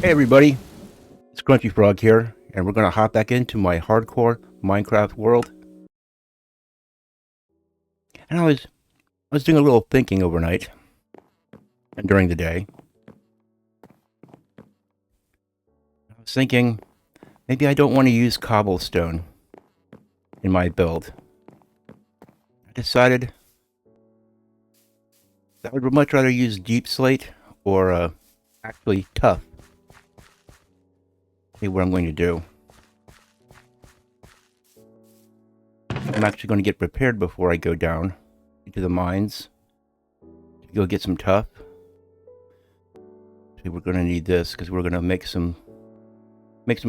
Hey everybody, it's Crunchy Frog here, and we're gonna hop back into my hardcore Minecraft world. And I was doing a little thinking overnight and during the day. I was thinking maybe I don't want to use cobblestone in my build. I decided that I would much rather use deep slate or actually Tuff. See what I'm going to do. I'm actually going to get prepared before I go down into the mines to go get some Tuff. See, we're going to need this because we're going to make some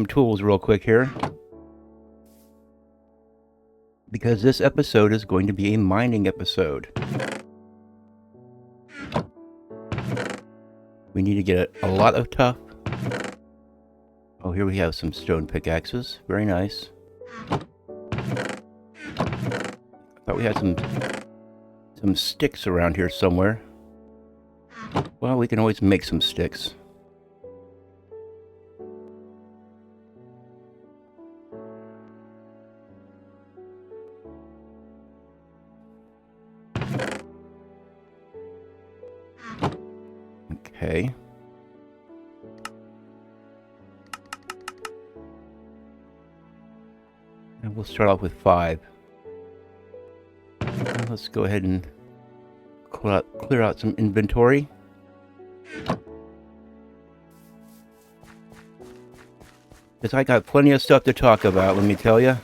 tools real quick here. Because this episode is going to be a mining episode. We need to get a lot of Tuff. Oh, here we have some stone pickaxes. Very nice. Thought we had some sticks around here somewhere. Well, we can always make some sticks. Okay. And we'll start off with 5. Let's go ahead and clear out some inventory. Because I got plenty of stuff to talk about, let me tell you.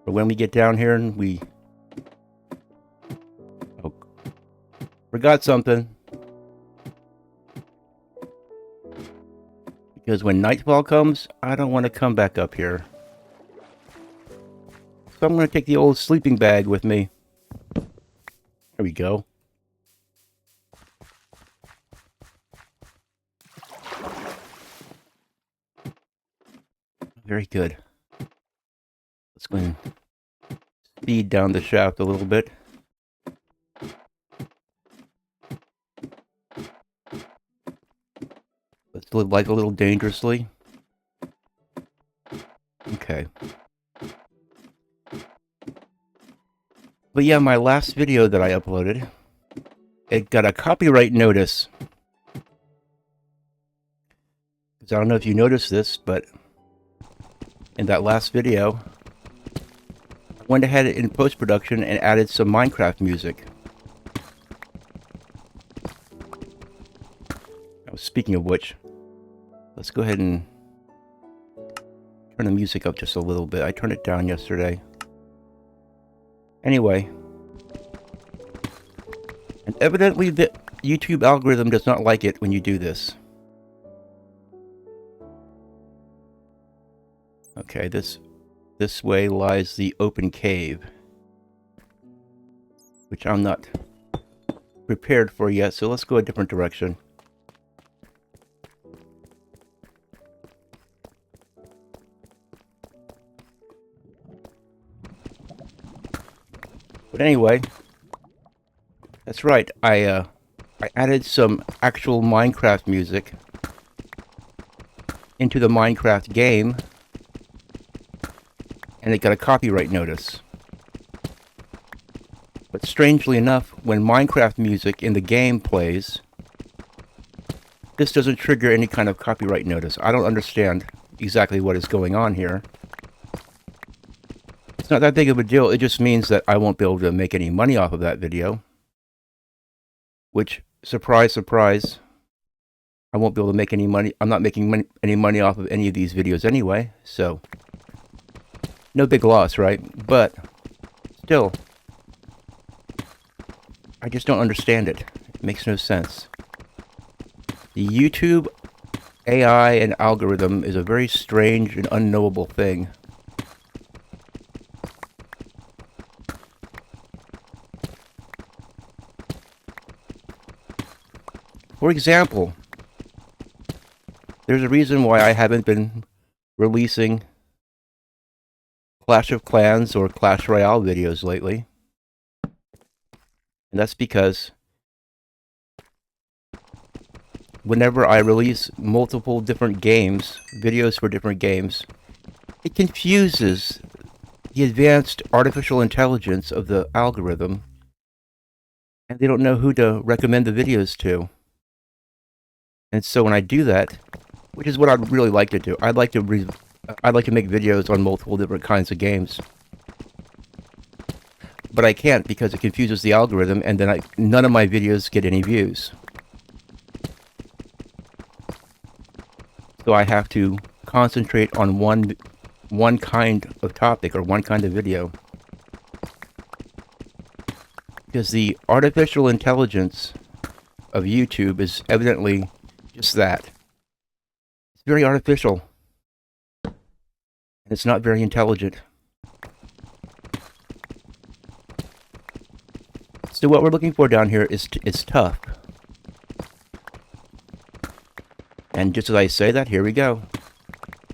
But when we get down here and we... Oh, forgot something. Because when nightfall comes, I don't want to come back up here. So I'm going to take the old sleeping bag with me. There we go. Very good. Let's go and speed down the shaft a little bit. Let's live life a little dangerously. Okay. But yeah, my last video that I uploaded, it got a copyright notice. Because I don't know if you noticed this, but in that last video, I went ahead in post-production and added some Minecraft music. Oh, speaking of which, let's go ahead and turn the music up just a little bit. I turned it down yesterday. Anyway, and evidently the YouTube algorithm does not like it when you do this. Okay, this way lies the open cave, which I'm not prepared for yet, so let's go a different direction. But anyway, that's right, I added some actual Minecraft music into the Minecraft game, and it got a copyright notice. But strangely enough, when Minecraft music in the game plays, this doesn't trigger any kind of copyright notice. I don't understand exactly what is going on here. It's not that big of a deal. It just means that I won't be able to make any money off of that video. Which, surprise, surprise, I won't be able to make any money. I'm not making any money off of any of these videos anyway, so no big loss, right? But still, I just don't understand it. It makes no sense. The YouTube AI and algorithm is a very strange and unknowable thing. For example, there's a reason why I haven't been releasing Clash of Clans or Clash Royale videos lately. And that's because whenever I release multiple different games, videos for different games, it confuses the advanced artificial intelligence of the algorithm, and they don't know who to recommend the videos to. And so when I do that, which is what I'd really like to do, I'd like to make videos on multiple different kinds of games. But I can't because it confuses the algorithm, and then none of my videos get any views. So I have to concentrate on one kind of topic or one kind of video. Because the artificial intelligence of YouTube is evidently just that. It's very artificial. And it's not very intelligent. So what we're looking for down here is Tuff. And just as I say that, here we go.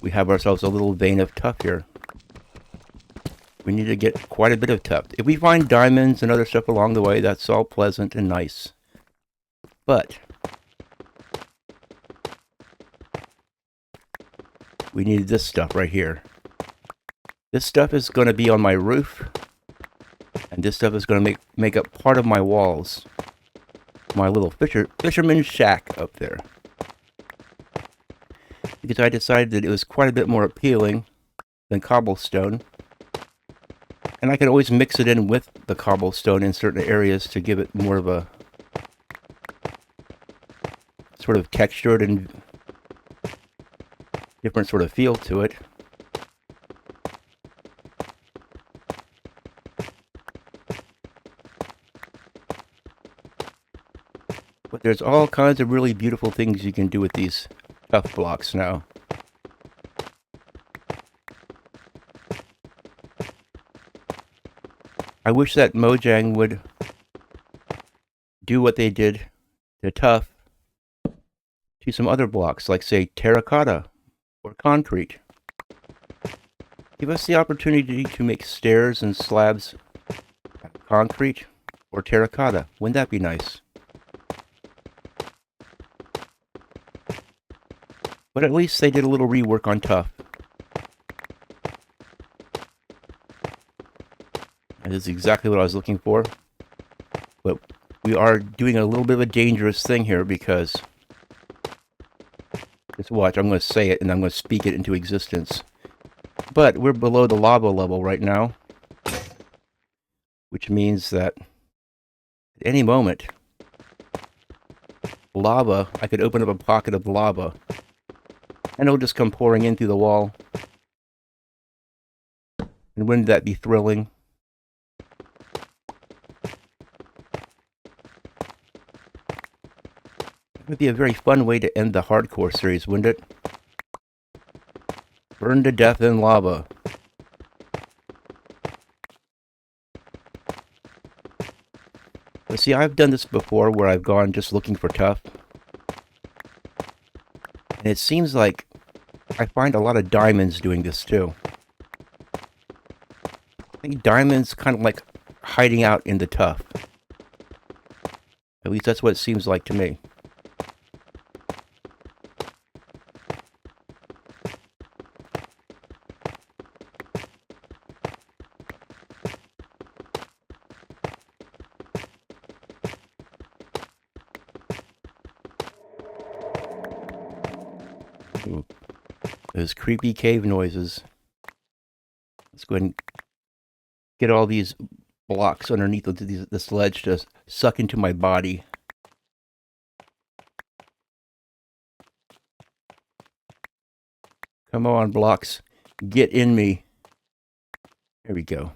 We have ourselves a little vein of Tuff here. We need to get quite a bit of Tuff. If we find diamonds and other stuff along the way, that's all pleasant and nice. But we need this stuff right here. This stuff is going to be on my roof. And this stuff is going to make up part of my walls. My little fisherman shack up there. Because I decided that it was quite a bit more appealing than cobblestone. And I can always mix it in with the cobblestone in certain areas to give it more of a sort of textured and different sort of feel to it. But there's all kinds of really beautiful things you can do with these Tuff blocks now. I wish that Mojang would do what they did to Tuff to some other blocks, like say terracotta or concrete. Give us the opportunity to make stairs and slabs out of concrete or terracotta. Wouldn't that be nice? But at least they did a little rework on Tuff. And this is exactly what I was looking for. But we are doing a little bit of a dangerous thing here because... Just watch, I'm going to say it and I'm going to speak it into existence. But we're below the lava level right now. Which means that at any moment, lava, I could open up a pocket of lava. And it'll just come pouring in through the wall. And wouldn't that be thrilling? It would be a very fun way to end the hardcore series, wouldn't it? Burn to death in lava. But see, I've done this before where I've gone just looking for Tuff. And it seems like I find a lot of diamonds doing this too. I think diamonds kind of like hiding out in the Tuff. At least that's what it seems like to me. Ooh. Those creepy cave noises. Let's go ahead and get all these blocks underneath this ledge to suck into my body. Come on, blocks. Get in me. There we go.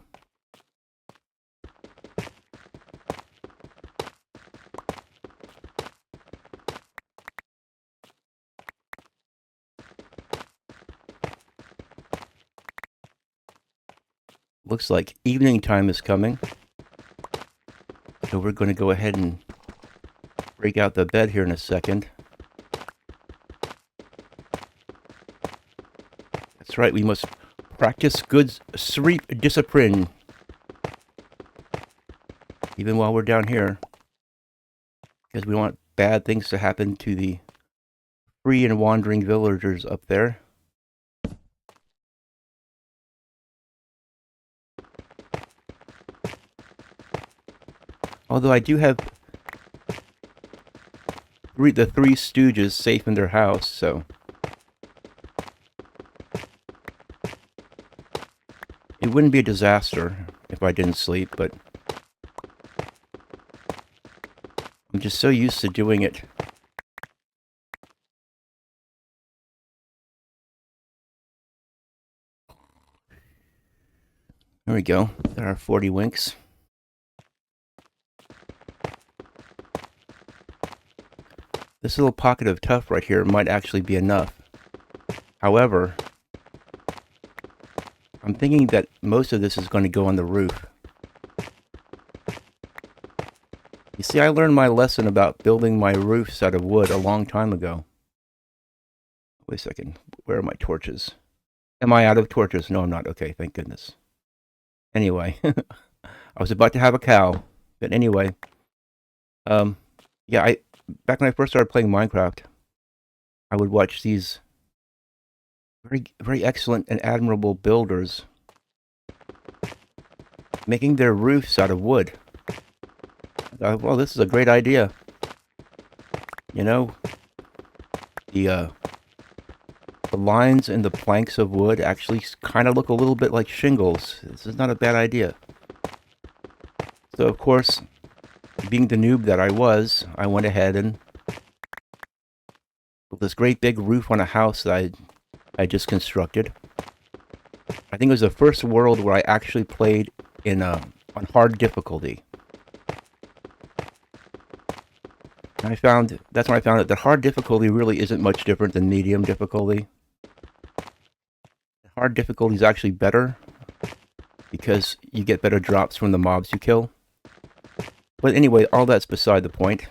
Looks like evening time is coming. So we're going to go ahead and break out the bed here in a second. That's right, we must practice good sleep discipline. Even while we're down here. Because we don't want bad things to happen to the free and wandering villagers up there. Although I do have the Three Stooges safe in their house, so it wouldn't be a disaster if I didn't sleep, but I'm just so used to doing it. There we go. There are 40 winks. This little pocket of Tuff right here might actually be enough. However, I'm thinking that most of this is going to go on the roof. You see, I learned my lesson about building my roofs out of wood a long time ago. Wait a second. Where are my torches? Am I out of torches? No, I'm not. Okay, thank goodness. Anyway, I was about to have a cow. But anyway, yeah, back when I first started playing Minecraft, I would watch these very, very excellent and admirable builders making their roofs out of wood. Well, this is a great idea. You know, the lines and the planks of wood actually kind of look a little bit like shingles. This is not a bad idea. So, of course, being the noob that I was, I went ahead and built this great big roof on a house that I just constructed. I think it was the first world where I actually played in on hard difficulty. And that's when I found out that hard difficulty really isn't much different than medium difficulty. Hard difficulty is actually better because you get better drops from the mobs you kill. But anyway, all that's beside the point.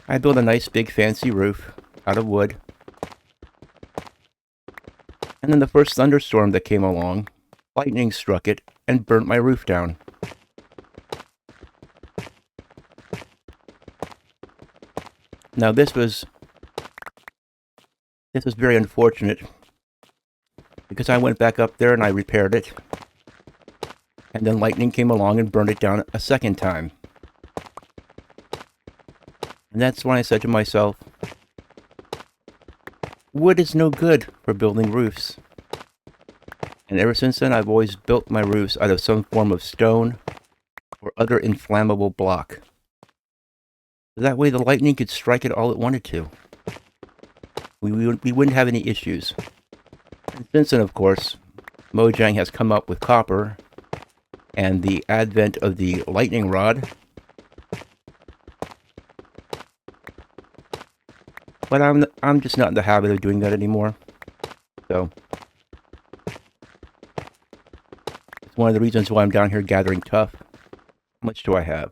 I built a nice big fancy roof out of wood. And then the first thunderstorm that came along, lightning struck it and burnt my roof down. Now this was very unfortunate because I went back up there and I repaired it. And then lightning came along and burned it down a second time. And that's when I said to myself, wood is no good for building roofs. And ever since then, I've always built my roofs out of some form of stone or other inflammable block. That way the lightning could strike it all it wanted to. We wouldn't have any issues. And since then, of course, Mojang has come up with copper and the advent of the lightning rod. But I'm just not in the habit of doing that anymore. So it's one of the reasons why I'm down here gathering Tuff. How much do I have?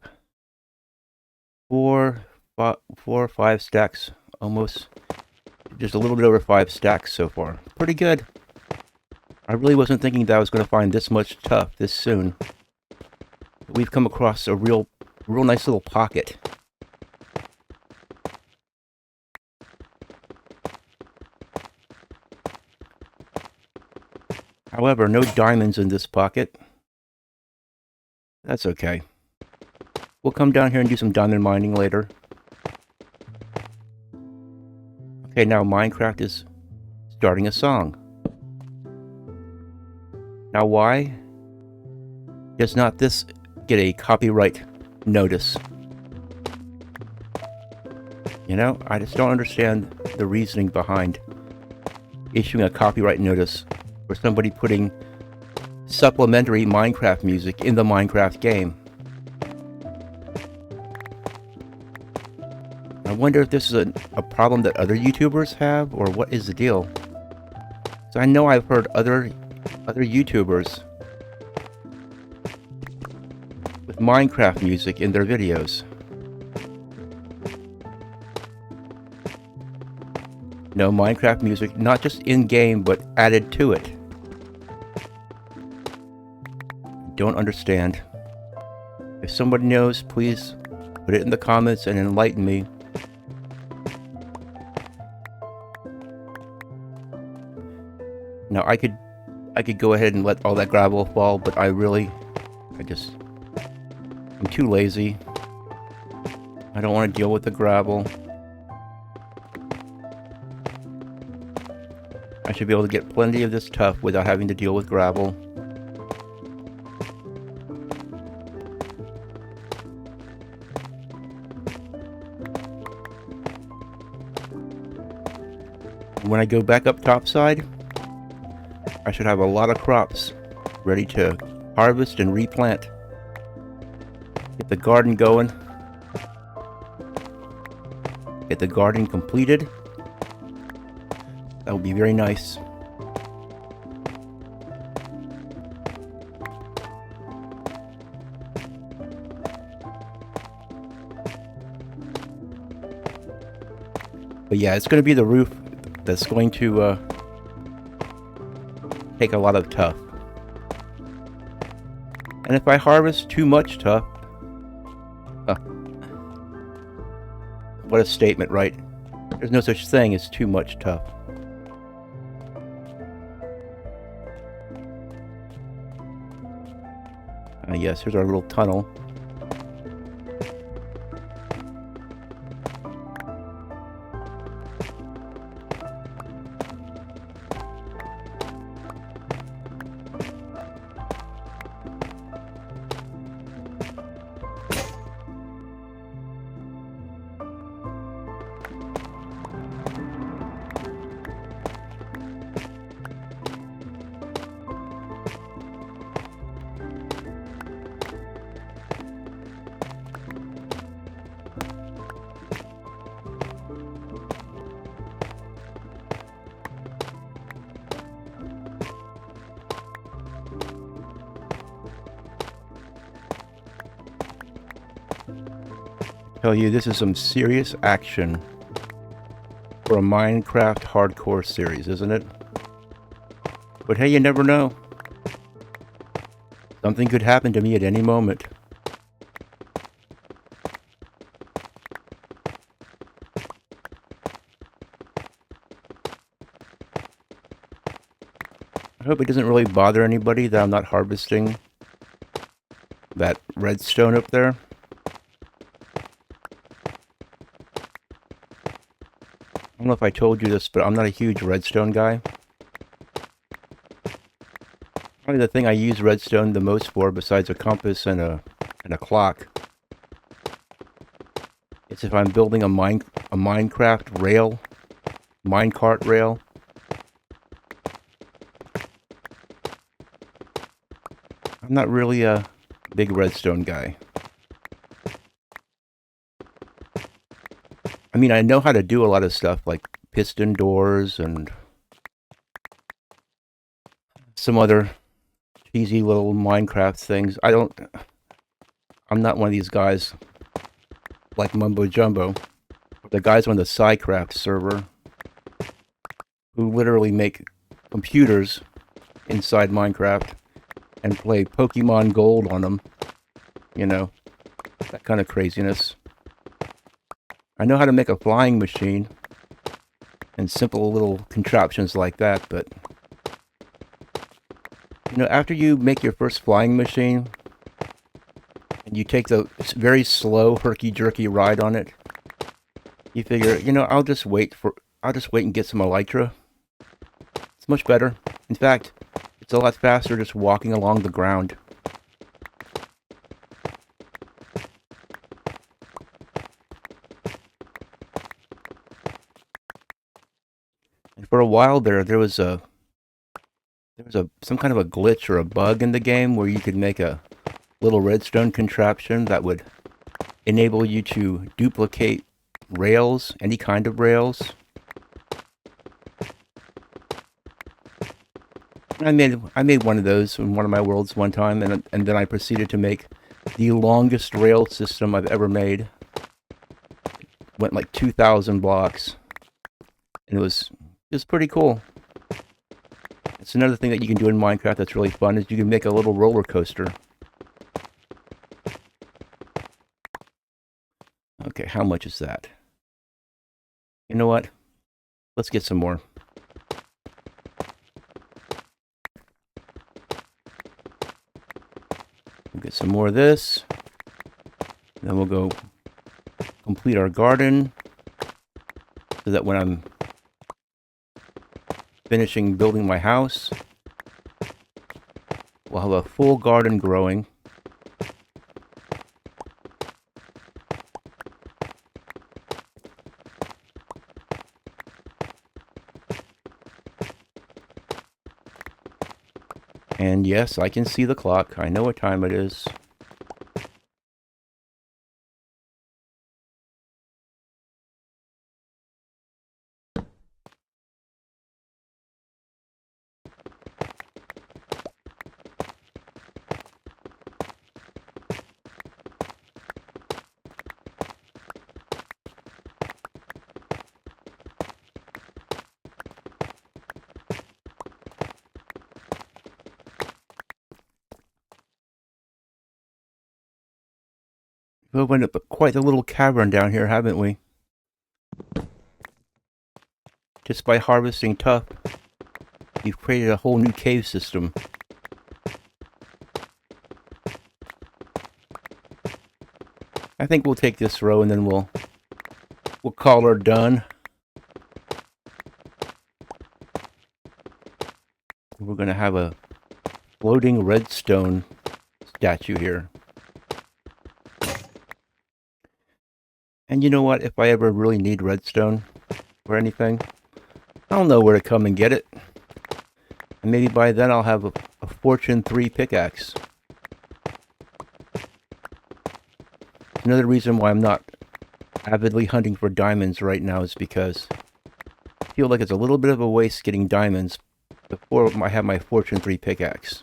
4 or 5 stacks, almost just a little bit over 5 stacks so far. Pretty good. I really wasn't thinking that I was going to find this much Tuff this soon. We've come across a real nice little pocket. However, no diamonds in this pocket. That's okay. We'll come down here and do some diamond mining later. Okay, now Minecraft is starting a song. Now why does not this get a copyright notice? You know, I just don't understand the reasoning behind issuing a copyright notice for somebody putting supplementary Minecraft music in the Minecraft game. I wonder if this is a problem that other YouTubers have, or what is the deal? So I know I've heard other YouTubers with Minecraft music in their videos. No, Minecraft music, not just in-game, but added to it. Don't understand. If somebody knows, please put it in the comments and enlighten me. Now I could go ahead and let all that gravel fall, but I'm too lazy. I don't want to deal with the gravel. I should be able to get plenty of this tuff without having to deal with gravel. When I go back up topside, I should have a lot of crops ready to harvest and replant. Get the garden going. Get the garden completed. That would be very nice. But yeah, it's going to be the roof that's going to take a lot of tuff. And if I harvest too much tuff, what a statement, right? There's no such thing as too much tuff. Yes, here's our little tunnel. Tell you, this is some serious action for a Minecraft hardcore series, isn't it? But hey, you never know. Something could happen to me at any moment. I hope it doesn't really bother anybody that I'm not harvesting that redstone up there. I don't know if I told you this, but I'm not a huge redstone guy. Probably the thing I use redstone the most for, besides a compass and a clock, is if I'm building a Minecraft rail, minecart rail. I'm not really a big redstone guy. I mean, I know how to do a lot of stuff like piston doors and some other cheesy little Minecraft things. I'm not one of these guys like Mumbo Jumbo, the guys on the SciCraft server who literally make computers inside Minecraft and play Pokemon Gold on them. You know, that kind of craziness. I know how to make a flying machine and simple little contraptions like that, but you know, after you make your first flying machine and you take the very slow herky-jerky ride on it, you figure, you know, I'll just wait and get some elytra. It's much better. In fact, it's a lot faster just walking along the ground. And for a while there was some kind of a glitch or a bug in the game where you could make a little redstone contraption that would enable you to duplicate rails, any kind of rails. I made one of those in one of my worlds one time, and then I proceeded to make the longest rail system I've ever made. Went like 2,000 blocks, and it was pretty cool. It's another thing that you can do in Minecraft that's really fun, is you can make a little roller coaster. Okay, how much is that? You know what? Let's get some more. Get some more of this. Then we'll go complete our garden so that when I'm finishing building my house, we'll have a full garden growing. And yes, I can see the clock. I know what time it is. We've opened up quite a little cavern down here, haven't we? Just by harvesting Tuff, we've created a whole new cave system. I think we'll take this row and then we'll call her done. We're gonna have a floating redstone statue here. And you know what? If I ever really need redstone or anything, I'll know where to come and get it. And maybe by then I'll have a Fortune 3 pickaxe. Another reason why I'm not avidly hunting for diamonds right now is because I feel like it's a little bit of a waste getting diamonds before I have my Fortune 3 pickaxe.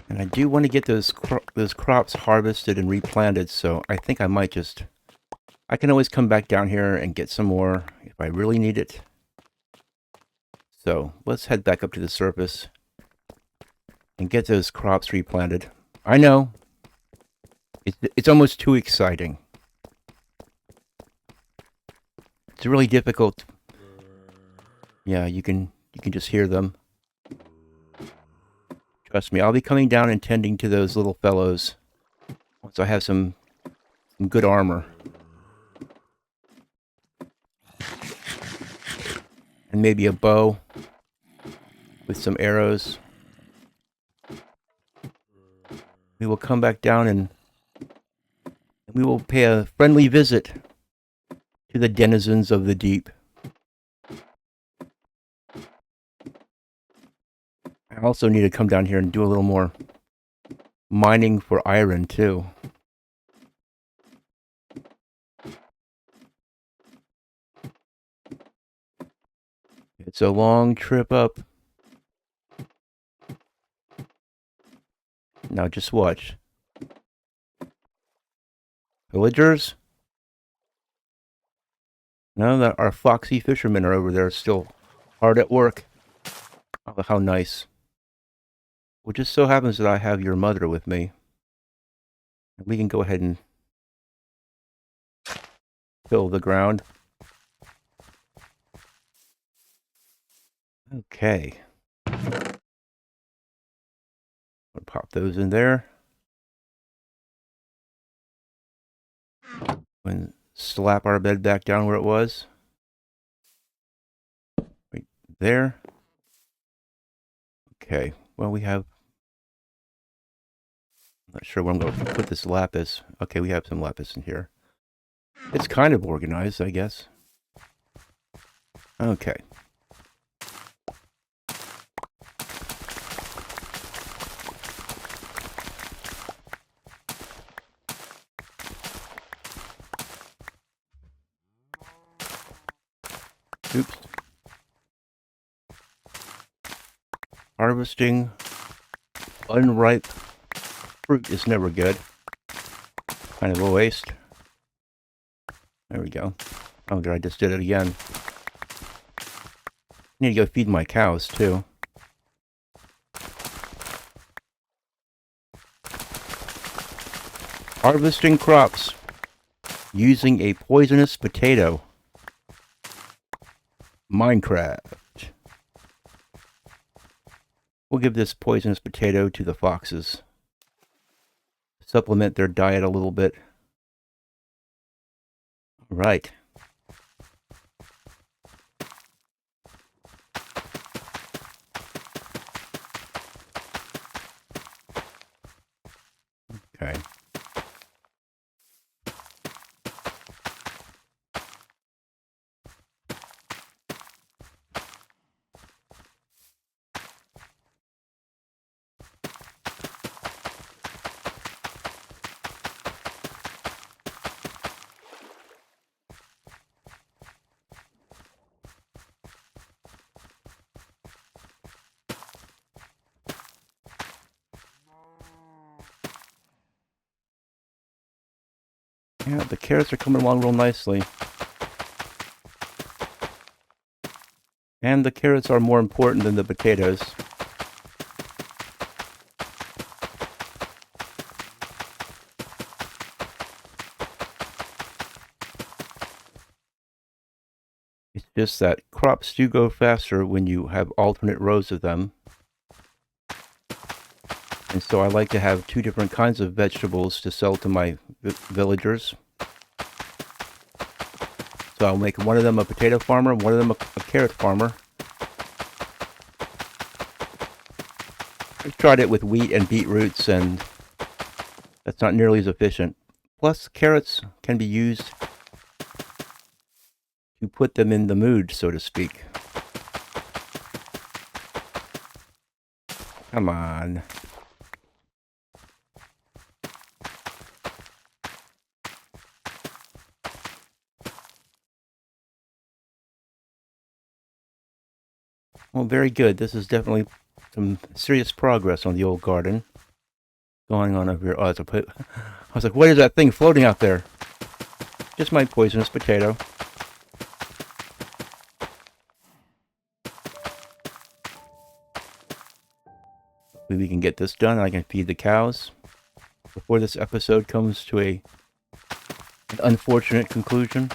And I do want to get those crops harvested and replanted, so I think I might just... I can always come back down here and get some more if I really need it. So let's head back up to the surface and get those crops replanted. I know, it's almost too exciting. It's really difficult. Yeah, you can just hear them. Trust me, I'll be coming down and tending to those little fellows once I have some good armor. And maybe a bow with some arrows. We will come back down and we will pay a friendly visit to the denizens of the deep. I also need to come down here and do a little more mining for iron too. It's a long trip up. Now just watch. Villagers? No, that our foxy fishermen are over there still hard at work. Oh, how nice. Well, it just so happens that I have your mother with me. We can go ahead and fill the ground. Okay. I'll pop those in there. And slap our bed back down where it was. Right there. Okay. Well, we have... I'm not sure where I'm going to put this lapis. Okay, we have some lapis in here. It's kind of organized, I guess. Okay. Oops. Harvesting unripe fruit is never good. Kind of a waste. There we go. Oh, I just did it again. Need to go feed my cows, too. Harvesting crops using a poisonous potato. Minecraft. We'll give this poisonous potato to the foxes. Supplement their diet a little bit. All right. Okay. Yeah, the carrots are coming along real nicely. And the carrots are more important than the potatoes. It's just that crops do go faster when you have alternate rows of them. And so I like to have two different kinds of vegetables to sell to my villagers. So I'll make one of them a potato farmer, one of them a carrot farmer. I've tried it with wheat and beetroots, and that's not nearly as efficient. Plus, carrots can be used to put them in the mood, so to speak. Come on. Well, very good. This is definitely some serious progress on the old garden going on over here. Oh, I was like, what is that thing floating out there? Just my poisonous potato. Maybe we can get this done and I can feed the cows before this episode comes to an unfortunate conclusion.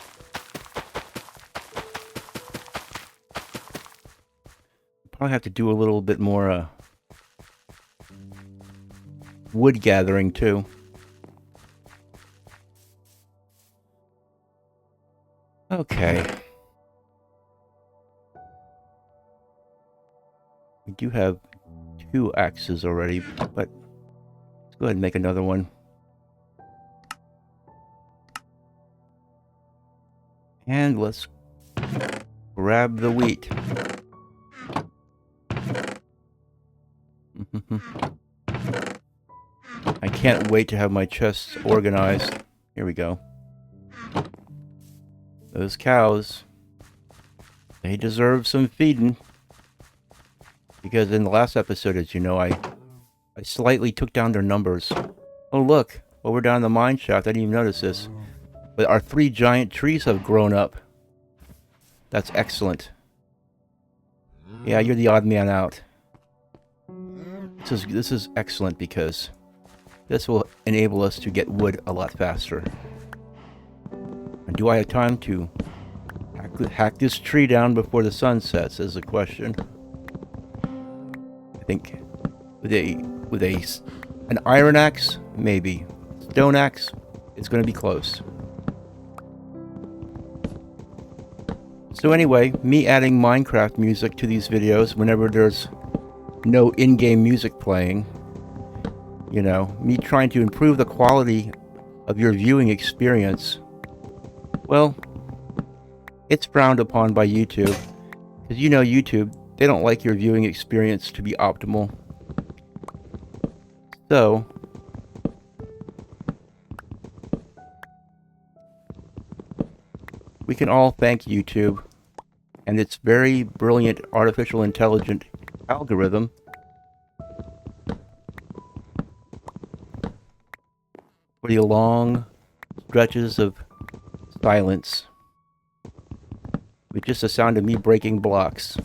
Probably have to do a little bit more wood gathering too. Okay. We do have 2 axes already, but let's go ahead and make another one. And let's grab the wheat. I can't wait to have my chests organized. Here we go. Those cows, they deserve some feeding. Because in the last episode, as you know, I slightly took down their numbers. Oh look, over down the mine shaft, I didn't even notice this. But our 3 giant trees have grown up. That's excellent. Yeah, you're the odd man out. This is excellent because this will enable us to get wood a lot faster. And do I have time to hack this tree down before the sun sets is the question. I think with an iron axe, maybe. Stone axe, it's going to be close. So anyway, me adding Minecraft music to these videos whenever there's no in-game music playing, you know, me trying to improve the quality of your viewing experience, well, it's frowned upon by YouTube. Because you know YouTube, they don't like your viewing experience to be optimal. So, we can all thank YouTube and its very brilliant artificial intelligent algorithm for the long stretches of silence with just the sound of me breaking blocks.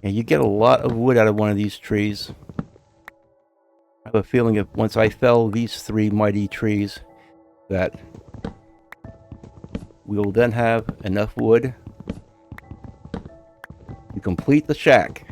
And you get a lot of wood out of one of these trees. I have a feeling if once I fell these 3 mighty trees, that we will then have enough wood to complete the shack.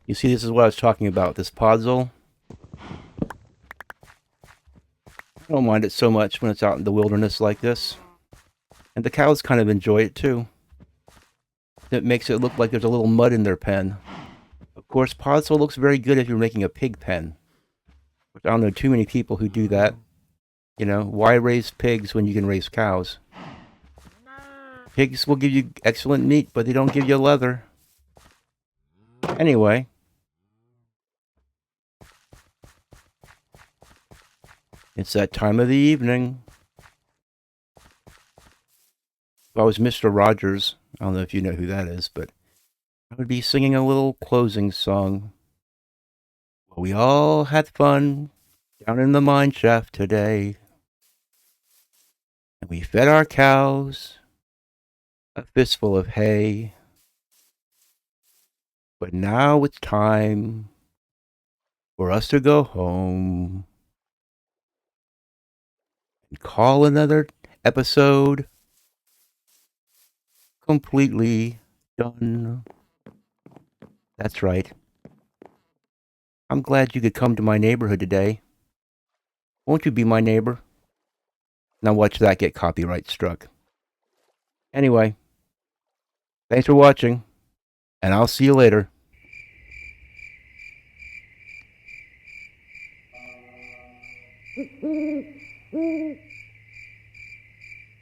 You see, this is what I was talking about, this podzol. I don't mind it so much when it's out in the wilderness like this. And the cows kind of enjoy it too. It makes it look like there's a little mud in their pen. Of course, podzol looks very good if you're making a pig pen. Which I don't know too many people who do that. You know, why raise pigs when you can raise cows? Pigs will give you excellent meat, but they don't give you leather. Anyway. It's that time of the evening. If I was Mr. Rogers, I don't know if you know who that is, but I would be singing a little closing song. Well, we all had fun down in the mine shaft today. And we fed our cows a fistful of hay. But now it's time for us to go home and call another episode completely done. That's right. I'm glad you could come to my neighborhood today. Won't you be my neighbor? Now watch that get copyright struck. Anyway, thanks for watching, and I'll see you later.